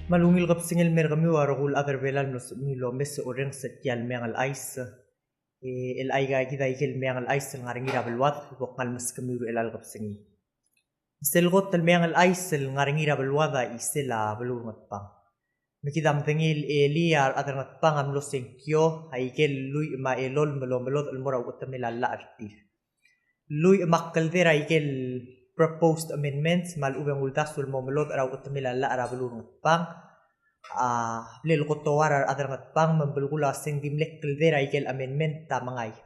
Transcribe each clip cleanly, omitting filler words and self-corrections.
Malungil kapsingil mergami waragul agar velal milo mes oreng setial mengal ais el aiga gida igil mengal ais ngaringira belwat bokal meskamiru elal kapsingi selgot el mengal ais ngaringira belwada isela belur matpang mikidam tengil eliar adar matpang am lo senkyo aigel lui ma elol melot el mora utamela la artir lui makkaldera igel proposed amendments mal ubeng uldasul momelot araw utamila la ara belur matpang lel kotowar adar matpang membelgula sing dimlek kaldera igel amendment tamangay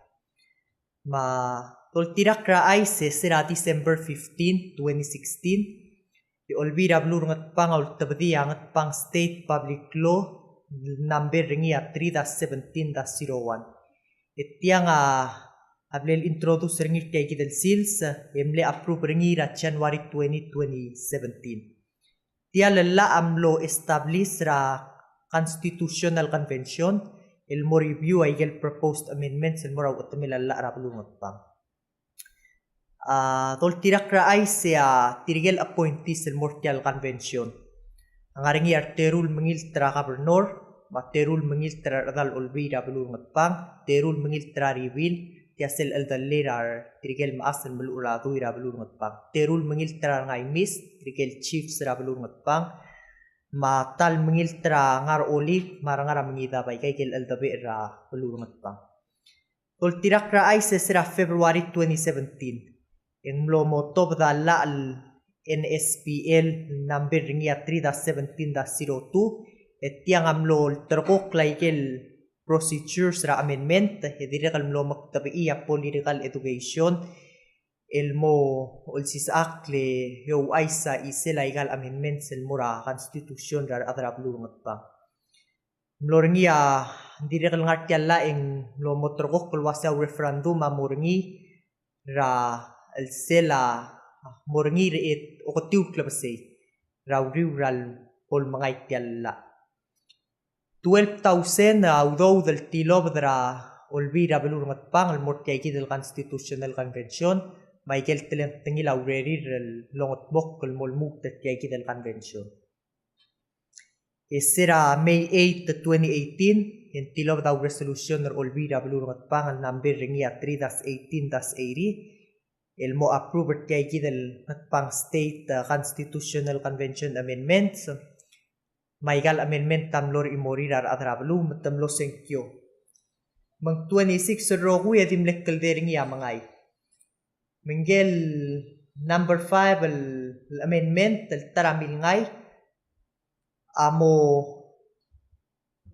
ma toltirak ra ay sira December 15, 2016 di olbira belur matpang ul tabdiya matpang state public law number ringia 3-17-01 itiang ablel introduce ringir kay kidel sils emle approve ringira January 2017 tia lala amlo establish ra constitutional convention el mo review ay gel proposed amendments el mora utamila la ra bulungot pang tol tirak ra ay siya tirigel appointees el mortial convention ang aringi arterul mengil tra gobernador Terul mengil tra dal olbira bulungot pang terul mengil tra reveal tiasel el dalirar tirigel maasel melura duira bulungot pang terul mengil tra ngay miss tirigel chiefs ra bulungot pang matal mengil tra ngar olive marangara mengida bay kay gel el dabe ra bulungot pang tol tirak ra ay sira February 2017 en mlo top da la NSPL number ringia 3-17-02 etiang amlo terkok laigel procedures ra amendment hedirekal mlo maktabiya political education elmo ulsis akle yo aisa isela igal amendments el mura constitution ra adra blungot pa mlorngia direkal ngartiala eng mlo motrokok kulwasa referendum amorngi ra el sela morngi reet okotiu klabase ra rural pol mangay tiala 12,000 although del tilob dra olvira belur matpang el morti ay del constitutional convention Michael tengil already el longot bok el molmuk ay del convention esera May 8, 2018 en tilob daw resolution del olvira belur matpang el number ringia 3-18-80 el mo approve ay del matpang state constitutional convention amendments Maigal amendment tamlor imorirar adrablu matamlo senkyo. Mang 26 rogu yadim lekkal dering yamangay. Mingel number 5 el amendment el taramil ngay amo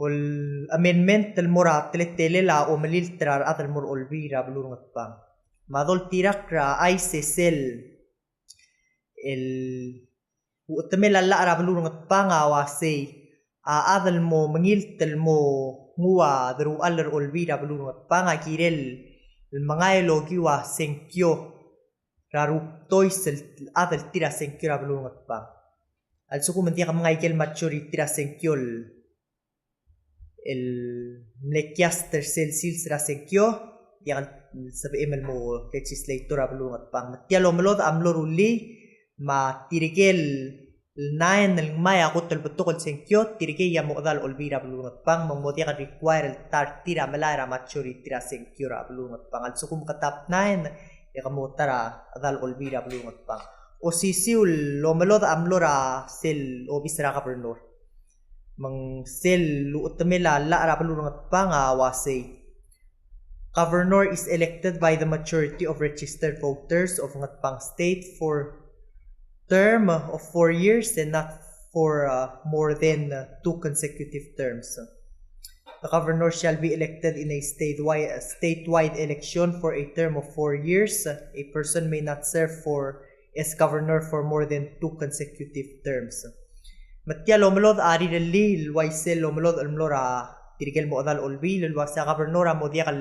ol amendment el mora teletele la o malil trar atal mor olvira blur ngatpang. Madol tirak ra ay sesel el utamela la ara belur ngatpang awasay adal mo mengiltel mo muwa dru aler olvira belur ngatpang kirel el mangay logiwa senkyo raru toisel adal tira senkyo ra belur ngatpang al suku mentia kamangay kel maturity tira senkyo el mlekiaster sel sils ra senkyo yang sabi emel mo legislator ra belur ngatpang tialo melod amlor uli ma tirigel nain el maya kotel betokol senkyo tirigel ya modal olvira belungat pang memodia require el tar tira melara machori tira senkyo ra belungat pang al sukum katap nain ya kamotara adal olvira belungat pang o sisiul lo melod amlora sel obisra gobernador mang sel lu utamela la ra belungat pang awase governor is elected by the majority of registered voters of Ngatpang state for term of 4 years and not for more than 2 consecutive terms. The governor shall be elected in a statewide election for a term of 4 years. A person may not serve as governor for more than 2 consecutive terms. Matya lomelod ari li lwaisel lomelod almlora tirigel mo adal olbi lwasa governor mo diakal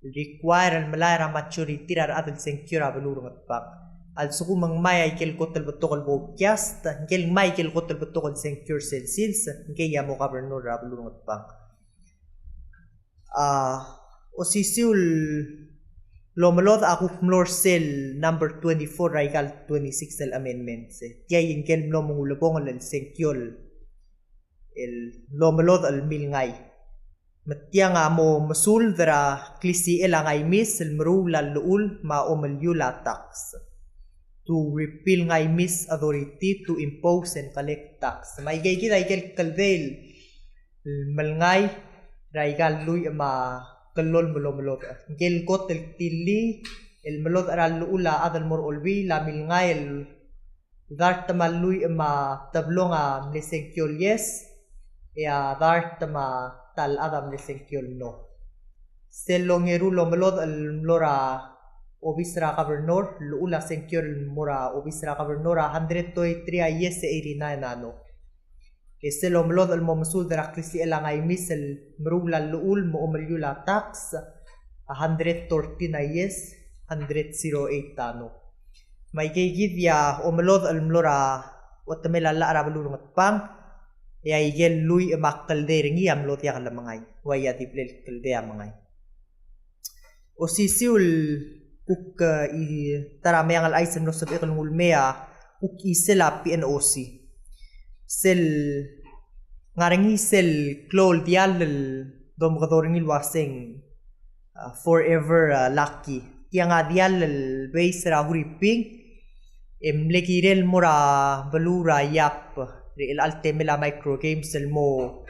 require al malara maturity ra adal senkura belur ngatpak al suku mang may ay kel kotel betokol podcast kel may kel kotel betokol secure sales ngey ya mo governor ra belungot pang o sisiul lomelod aku flor cell number 24 raigal 26 el amendments tiay kel mlo mongulobong el sekyol lomelod al milngay matya nga mo masul dra klisi elangay mis mru lalul ma omalyula tax to repeal ngay mis authority to impose and collect tax may gay gid kalvel malngay raigal lui ma kalol melod gel kot tili el melod aral ula adal mor olwi la milngay el dart malui ma tablonga mlesenkyol yes ya dart ma tal adam mlesenkyol no selongeru lomelod el lora obisra governor lula senkyol mora obisra governor 103 yes 89 ano selomlod el momsul dra krisi elangay misel mrula luul mo umalyula tax 113 yes 108 ano may gigid ya omelod al mlora watamela la arabulung at pang ya igel lui makalder ngi amlot ya kalamangay waya diplel kalde amangay o sisiul kuk tarame ang al aisen no sab ikal ngulmea kuk isela PNOC sel ngarangi sel klol dial dom gadoringil waseng forever lucky yang adial base ra huriping emlekirel mura balura yap real altemela micro games el mo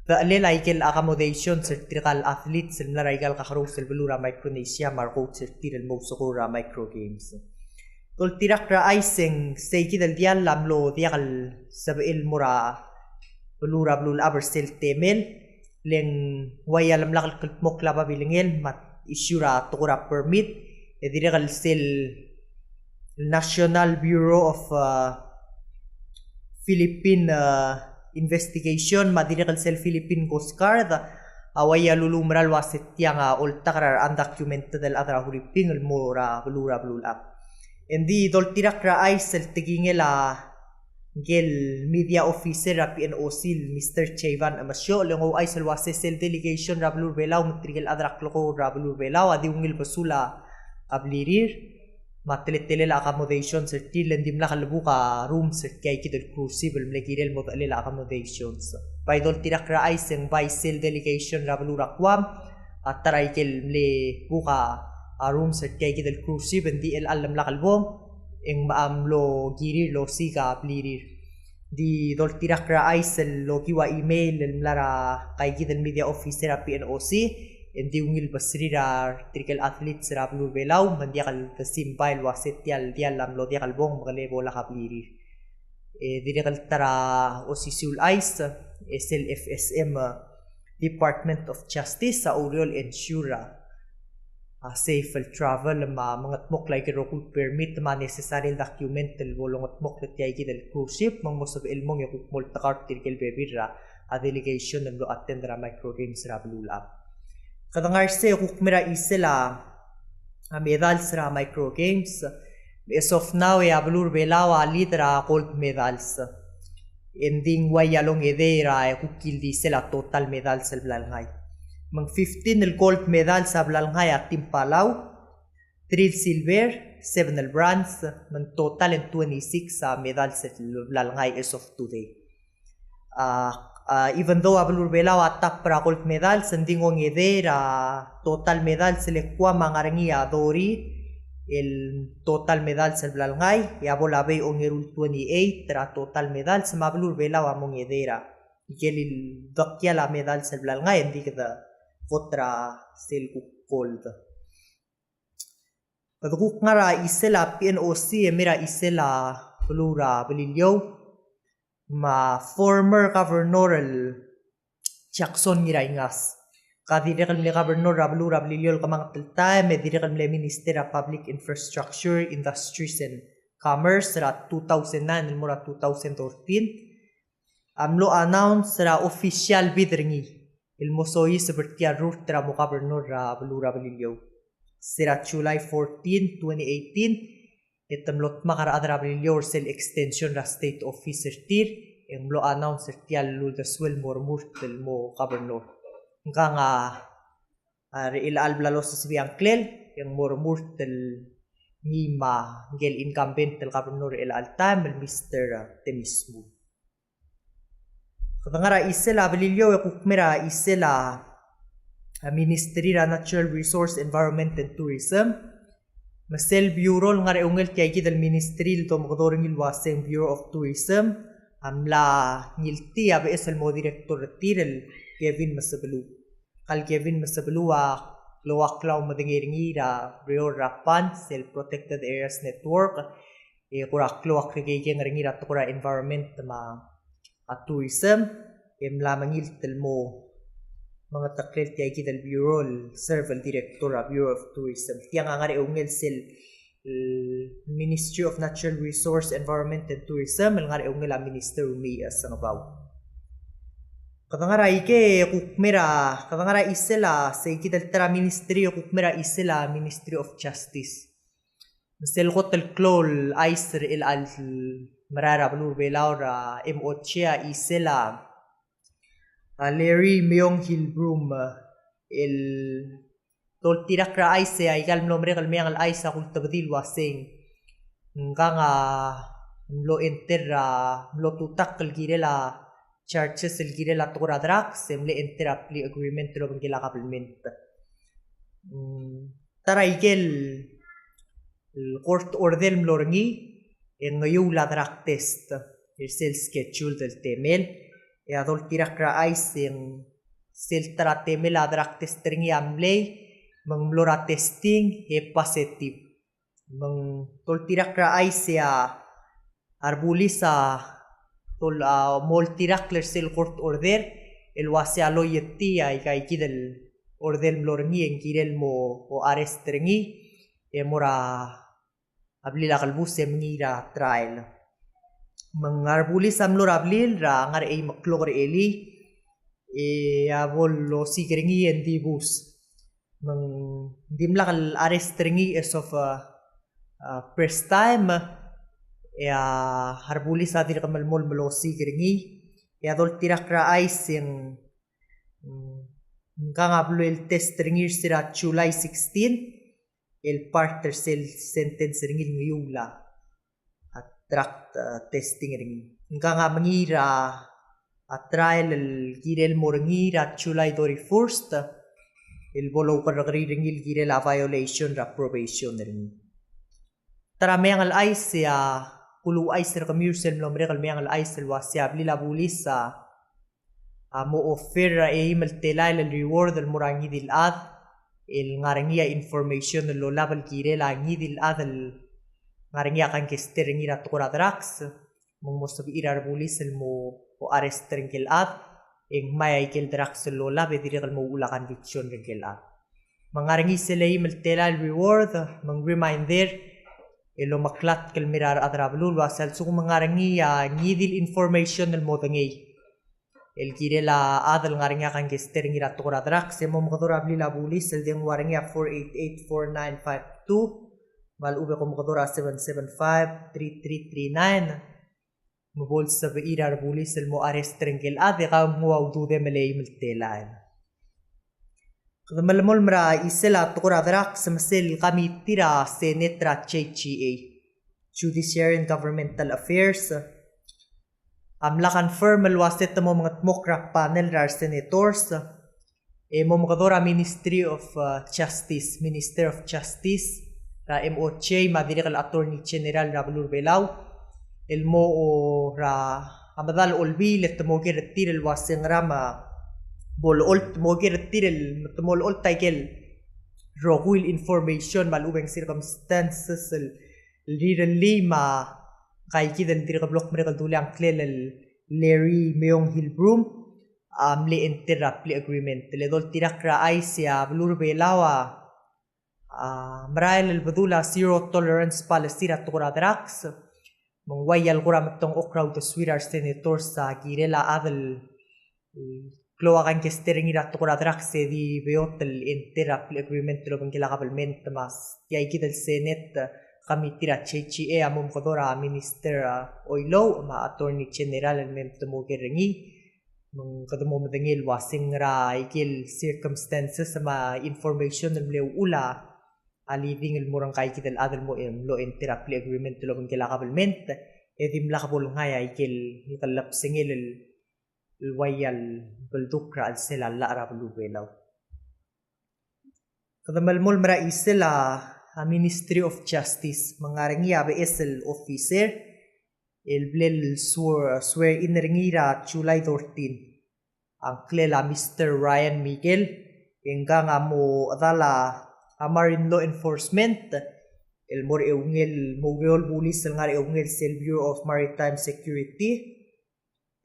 daalel aikel accommodation certical athletes el naraigal kakarus el balura micronesia marco certirel mo sokora micro games tol tirak ra aiseng seiki del dial lamlo dial sabil mura balura blul abersel temel leng wayalam lakal kulmok laba bilingel mat isura tukura permit ediregal sel National Bureau of Philippine Investigation madiregal sel Philippine Coast Guard awaya lulumral wasit yang ultakrar undocumented el adra huriping el mura blura blul up endi dol tirak ra ay sel tigingela gel media officer ra PNOC Mr. Chevan Amasyo lengo ay sel wasesel delegation ra blur belaw matrigel adra kloko ra blur belaw adi ungil basula ablirir mateletele accommodation certil lendim la kalbuka room cert kay kidel crucible mlekirel mo tale accommodations by dol tirak ra ay seng by sel delegation ra blur akwam at taraykel mle buka room cert kay kidel crucible di el alam la kalbom eng maamlo girir lo siga plirir di dol tirak ra ay sel lo kiwa email el mlara kay kidel media officer ra PNOC endi ungil basrira trikel athletes ra blur belaw mandiakal tasimpay waset dial lam lo diakal bong magale bola kaplirir direkal tara osisul ice SLFSM Department of Justice sa Oriol ensure safe travel mga tmok like rokul permit ma necessary document el bolong tmok letay gidel cruise ship mang mosab elmong yakuk multa cart tirkel bebira a delegation ng lo attend ra micro games ra blulap kadangar se kukmira isela medals ra micro games as of now ya blur belawa lidra gold medals ending wayalong edera kukil di sela total medals el blalngay mang 15 el gold medal sa blalngay at Team Palaw 3 silver 7 el bronze mang total en 26 medals el blalngay as of today even though ablur belaw atap para gold medal sendingong edera total medal selekwa mangarangia dori el total medal sa blalngay ya bolabe ongerul 28 tra total medal sa mablur belaw among edera gelil dokya la medal sa blalngay hindi kada kontra sel gold kadukuk ngara isela PNOC mira isela blura belilyo ma former governor Jackson Ngiraingas kadirekal ni governor Rablu Rabliliol kamang tiltay medirekal ni Minister of Public Infrastructure Industries and Commerce ra 2009 mura 2013 amlo announce ra official bidringi il mosoy seperti route ra mo governor Rablu Rabliliol sira July 14 2018 etamlot makara Rabliliol sel extension ra state officer tir ang lo announce tial ludaswel mormur tel mo governor nga reil alblalo sa sibiyang klel yang mormur tel ngima gel incumbent tel governor el altam el Mr. Temismo Kadangara isela belilyo kukmera isela Ministry of Natural Resource Environment and Tourism. Masel Bureau ngare ungel kaya dal Ministry to magdoring ilwaseng Bureau of Tourism. Amla ngilti abe esal mo director tirel Kevin Masabelu. Kal Kevin Masabelu Kloaklaw madingiringi ra Rio Rapan Self Protected Areas Network. Kura kloak kaya ngaringi ra tukura environment ma tourism. Mla mangiltel mo mga taklil kaya kita Bureau Serval Director Bureau of Tourism. Tiang angari ungel sil Ministry of Natural Resource Environment and Tourism ngari ungel Minister Umias ang abaw. Kadangara ike kukmera kadangara isela sa kita tara Ministry kukmera isela Ministry of Justice. Masel hotel klol aiser il al marara blur belaura M8 isela Larry Myong Hilbroom el toltirak ra aise ay gal nombre gal meyang al aisa kul tabdil waseng nga lo entera lo tutak kal girela charges el girela tora drak semle entera plea agreement lo bangila kaplement tara igel el court order mlorngi en ngayula drak test el sel schedule del temel adol tirak ra aising sel tra temel adrak testringi amley mang mlora testing positive mang tol tirak ra aisya arbulisa tol mol tirak ler sel court order el wase aloyetti ay kay kidel order mlorngi en kirel mo o arrest ringi mora ablila kalbus ngira trial mangarbuli samlor ablil ra ngar ay maklor eli abol lo sikringi en dibus mang dimla kal arrest ringi as of first time harbuli sa dir kamal mol lo sikringi adol tirak ra ay sing kang ablo el test ringi sira July 16 el parter sel sentence ringi ngiyula tract testing ring nga mangira trial el girel morangira July 31st el bolo karagri ring il girel violation ra probation ring tara mayang al ice kulu ice ra kamursel nombre kal mayang al ice wasya blila bulisa mo offer email telal el reward el morangi dil ad el ngarangia information lo label girel angi dil ad el ngaringi akan kester ngira tukura drax mong mosabi irar bulis el mo o arrest ringkel at eng maya ikel drax lo labe dirikal mo ula conviction ringkel at mangaringi sila email tela reward mang reminder elo maklat kel mirar adrablul wasal suku mangaringi ngidil information el mo tangay el girela adal ngaringi akan kester ngira tukura drax mo makaturabli la bulis el ding waringi 4884952 Mal ube komodora 775-3339 mabol sa irar bulis el mo arrest ringkel ade ka mo awdude malay miltelain kada malamol mra isela tukura drak samsel kami tira senetra CHA Judiciary and Governmental Affairs amla confirm alwaset mo mga tmokrak panel rar senators mo makadora Ministry of Justice Minister of Justice ra M8 madirikal Attorney General Rablur Belaw el mo ra amadal olbi let mo retir el waseng rama bol olt mo retir el mol olt title roguil information malubeng circumstances el really ma kay kidan dirikal block merikal dulang klel el Larry Myong Hilbroom le enter plea agreement le dol tirak ra ay siya Blur Belaw Marail el badula zero tolerance policy ra tukura drax mong wayal kura matong okraw to sweeter senator sa girela adal kloa kan kestering ira tukura drax di beotel entera agreement lo bang kilakabalment mas yay kita el senate kami tira CHA amom kodora minister oilo ma attorney general el mem temo gerengi mong kadamo madengil wasing ra ikil circumstances ma information el bleu ula living el murang kay kital adal mo lo entera plea agreement lo bang kilakabalment edim lakabol ngaya ikil kalap singil el الويا بالذكرى السلا لا رابلو بيلو kada malmol mara isela a Ministry of Justice mangarangi abe esel officer el blel swear in ringira July 13 ang klela Mr. Ryan Miguel engang amo adala amarin law enforcement el mor eungel mogol police el ngar eungel sel Bureau of Maritime Security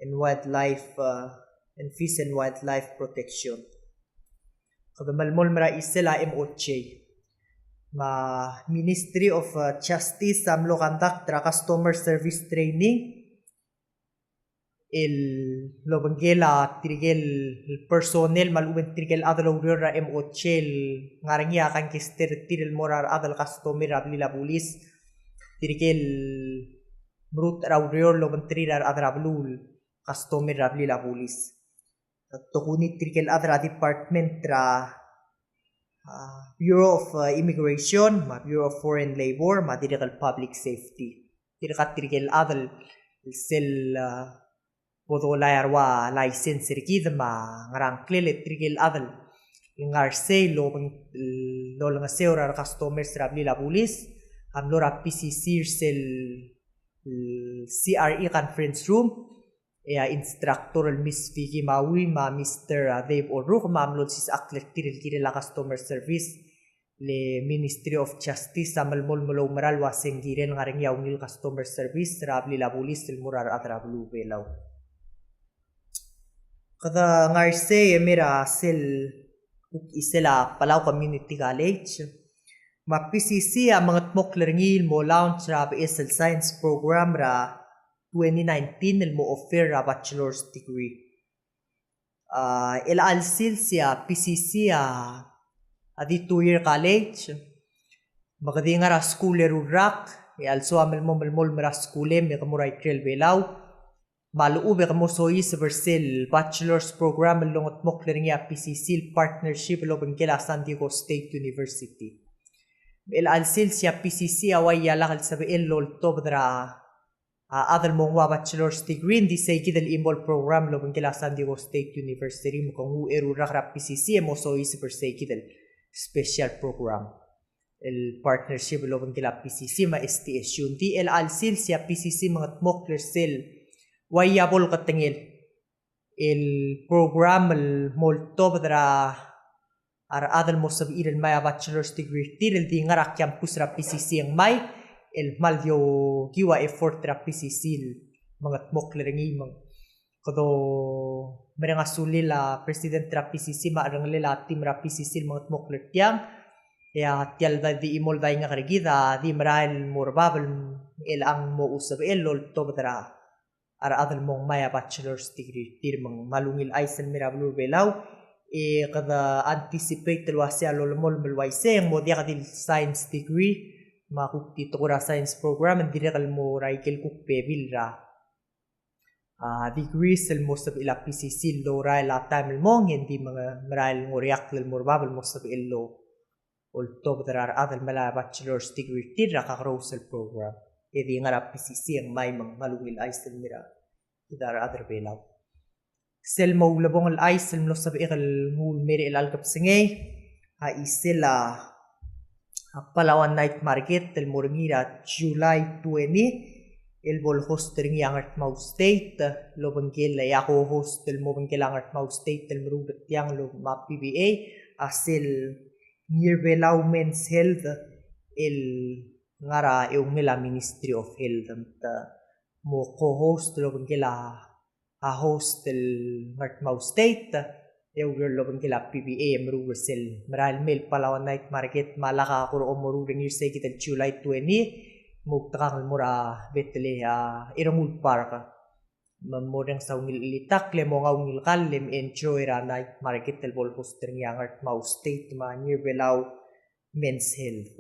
and Wildlife and Fish and Wildlife Protection kada malmol mara isela MOJ ma Ministry of Justice amlo conduct tra customer service training el lobangela tirigel el personnel maluben tirigel adalo ra MOJ el ngarangia kan kister tiril morar adal customer ablila pulis tirigel brut raurior lobantrirar adrablul customer ablila pulis Tokunit tirigel adra department tra Bureau of Immigration, Bureau of Foreign Labor, dirigel public safety. Tirigel adal sel podolayarwa license rikid ngarang klele tirigel adal ngarsay lo nga seorar customers rabli la pulis amlora PCC sel CRE conference room instructor Miss Vicky Maui ma Mr. Dave Oruk mamlod sis aklet tiril la customer service le Ministry of Justice amalmol molo maral waseng girel ngareng yaungil customer service rabli la pulis el murar atrablu belaw kada ngarse emera sel isela Palau Community College ma PCC mga tmoklerngil mo launch rab esel science program ra 2019 el mo offer a bachelor's degree. El alsil siya PCC di 2-year college. Magadi nga ra schooler urak. Also amel mo mera schooler me kamuray krel belaw. Maluube kamo sois versel bachelor's program longot mokler nga PCC partnership loben kela San Diego State University. El alsil siya PCC away yalakal sabi el lol tobdra adal mong bachelor's degree hindi say kidal imbol program lo kila San Diego State University mo kung uerurak rap PCC mo so is per say kidal special program el partnership lo kila PCC ma STS yun di el alsil siya PCC mga tmokler sel wayabol katengel el program el molto badra ar adal mo sabi el maya bachelor's degree tiril di ngarak campus rap PCC ang may el maldio kiwa effort tra PCC mga tmokler ng imang kado mereng asuli la president tra PCC maarang lela team ra PCC mga tmokler tiyang ya tial da di imol da nga karigida di marail morbabel el ang mo usab el lol tobdra ar adal mong maya bachelor's degree tir mang malungil aisen mirablu belaw kada anticipate lwasya lolmol melwaise mo dia kadil science degree makukti tukura science program and direkal mo raikel kuk pebil ra degrees el mo sab ila PCC lo ra la time mong hindi mga maral mo react el morbabel mo sab illo ol top dar adal mala bachelor's degree tira ka el program edi ngara PCC ang may mang malungil aisel mira idar adar belaw sel mo labong al aisel mo sab ikal mul mere el alkap singay isela Palawan Night Market el Moringira July 20 el bol host ring yang Mau State lo bangkel la yako host el mo bangkel ang Mau State el merugat yang lo ma PBA asel near Belao Men's Health el ngara eungela Ministry of Health mo co-host lo bangkel a host el Mau State Eugir lo kila PBA merugusel maral mel Palawan Night Market malaka kuro omorudeng yersay kita July 20 muktakang mura betele iramul park mamodang sa ungilitak le mo ngawngil kalem enjoy ra night market el bol poster yang art Mau State ma near Belao Men's Health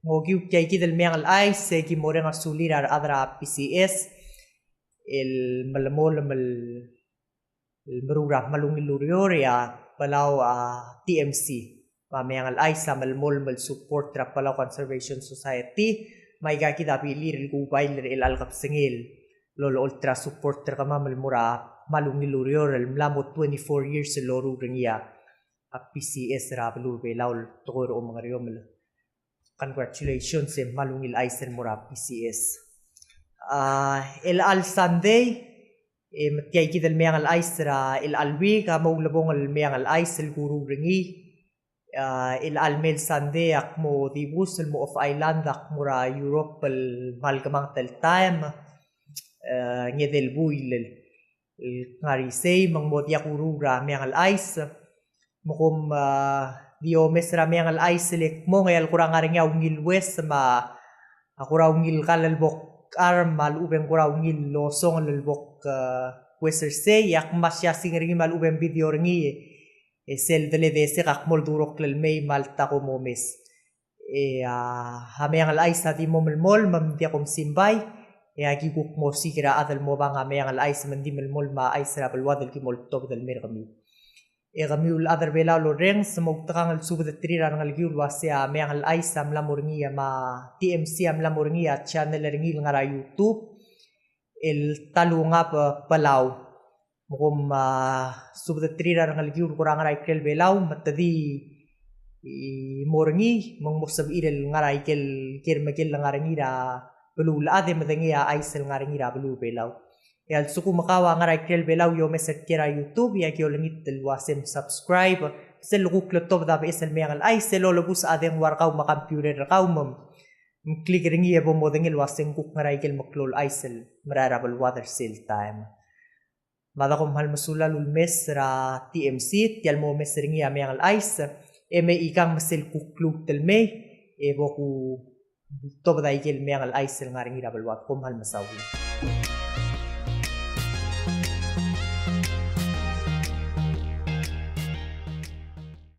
ngogiu kay kidal mengal ay se ki moreng asulir adra PCS el malamol mal Berurah malungil lurioria Palau TMC mamayang alay sa malmol mal support tra Palau Conservation Society may gaki dapi ilir el gubay el alkap sengil lolo ultra supporter ka mamal mura malungi lurior el mlamo 24 years loru ringia a PCS ra blu be laul togor o mga riomel. Congratulations e malungil aisen mura PCS. El al Sunday matiay kidal meyang al aisra el alwi ka maulabong al meyang al aisel guru ringi el almel Sunday ak mo dibus el mo of island ak mura Europe el malgamang tel time ngedel buil el ngarisay mang modya guru ra meyang al ais mokom dio mesra meyang al aisel mo ngayal kurang aring yaw ngil west ma akura ngil kalal bok mal ubeng kurang ngil losong lelbok weserse yak masya singringi mal ubeng video ringi sel dele dese kak mol durok lel may malta ko momes hameyang al aisa di momel mol mamdia kom simbay giguk mo sikira adal mo bang hameyang al aisa mandi mel mol ma aisa balwadal ki mol top dal mer kami kami other bela lo reng semog takang al subad trira ngal giul wasya hameyang al aisa mlamorngi ma TMC mlamorngi channel ringi ngara YouTube el talunga palau mukum subad trira ngal giul kurang ngara ikel belau matadi morngi mong musab irel ngara ikel kirmagel ngara ngira belu ade madangi aisel ngara ngira belu belau yal suku makawa ngaray kel belau yo meset kira YouTube ya kyo langit wasem subscribe sel luguk laptop da esel meyang al ay sel lo bus adeng warkaw makamputer kaw mom click ringi ebo modengel wasem kuk ngaray kel maklol aisel mararabal water sale time madakom hal masula lul mes ra TMC tial mo mes ringi meyang al ais eme ikang masel kukluk tel me ebo ku tob da ikel meyang al aisel ngaring irabal wat kom hal masawi